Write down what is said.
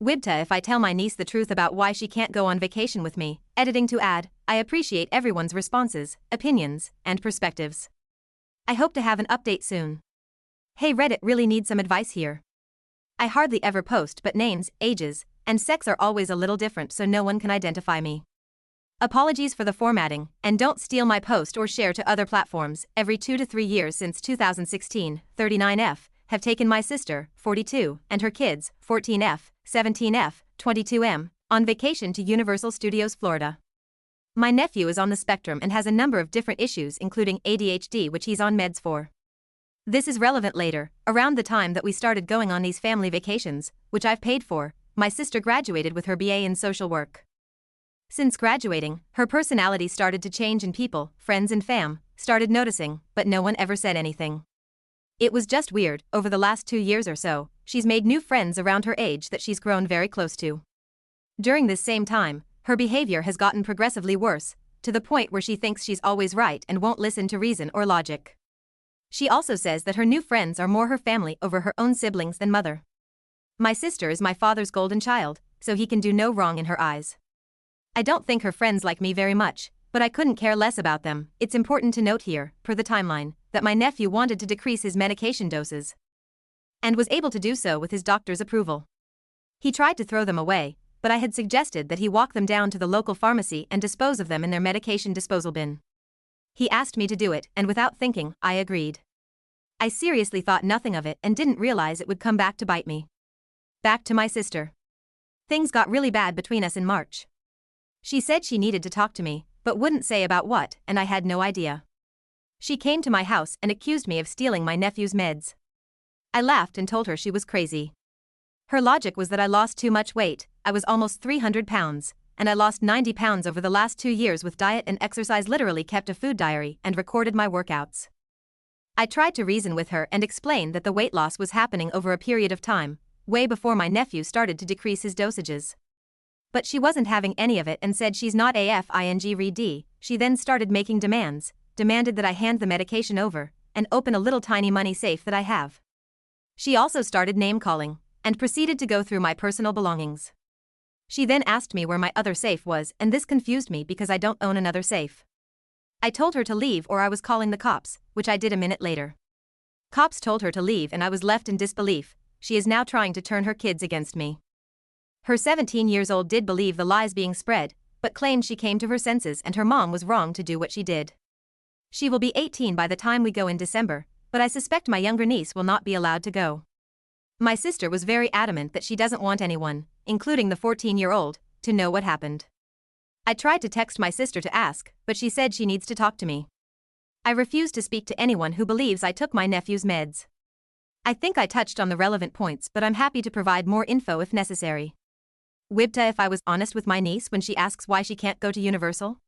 Wibta if I tell my niece the truth about why she can't go on vacation with me. Editing to add, I appreciate everyone's responses, opinions, and perspectives. I hope to have an update soon. Hey Reddit, really need some advice here. I hardly ever post, but names, ages, and sex are always a little different so no one can identify me. Apologies for the formatting, and don't steal my post or share to other platforms. Every 2 to 3 years since 2016, 39F, have taken my sister, 42, and her kids, 14F, 17F, 22M, on vacation to Universal Studios Florida. My nephew is on the spectrum and has a number of different issues including ADHD, which he's on meds for. This is relevant later, around the time that we started going on these family vacations, which I've paid for. My sister graduated with her BA in social work. Since graduating, her personality started to change and people, friends and fam, started noticing, but no one ever said anything. It was just weird. Over the last 2 years or so, she's made new friends around her age that she's grown very close to. During this same time, her behavior has gotten progressively worse, to the point where she thinks she's always right and won't listen to reason or logic. She also says that her new friends are more her family over her own siblings than mother. My sister is my father's golden child, so he can do no wrong in her eyes. I don't think her friends like me very much, but I couldn't care less about them. It's important to note here, per the timeline, that my nephew wanted to decrease his medication doses and was able to do so with his doctor's approval. He tried to throw them away, but I had suggested that he walk them down to the local pharmacy and dispose of them in their medication disposal bin. He asked me to do it, and without thinking, I agreed. I seriously thought nothing of it and didn't realize it would come back to bite me. Back to my sister. Things got really bad between us in March. She said she needed to talk to me, but wouldn't say about what, and I had no idea. She came to my house and accused me of stealing my nephew's meds. I laughed and told her she was crazy. Her logic was that I lost too much weight. I was almost 300 pounds, and I lost 90 pounds over the last 2 years with diet and exercise. Literally kept a food diary and recorded my workouts. I tried to reason with her and explain that the weight loss was happening over a period of time, way before my nephew started to decrease his dosages. But she wasn't having any of it and said she's not AFING. She then started making demands, demanded that I hand the medication over and open a little tiny money safe that I have. She also started name-calling and proceeded to go through my personal belongings. She then asked me where my other safe was, and this confused me because I don't own another safe. I told her to leave or I was calling the cops, which I did a minute later. Cops told her to leave and I was left in disbelief. She is now trying to turn her kids against me. Her 17 years old did believe the lies being spread, but claimed she came to her senses and her mom was wrong to do what she did. She will be 18 by the time we go in December, but I suspect my younger niece will not be allowed to go. My sister was very adamant that she doesn't want anyone, including the 14-year-old, to know what happened. I tried to text my sister to ask, but she said she needs to talk to me. I refuse to speak to anyone who believes I took my nephew's meds. I think I touched on the relevant points, but I'm happy to provide more info if necessary. Wibta if I was honest with my niece when she asks why she can't go to Universal?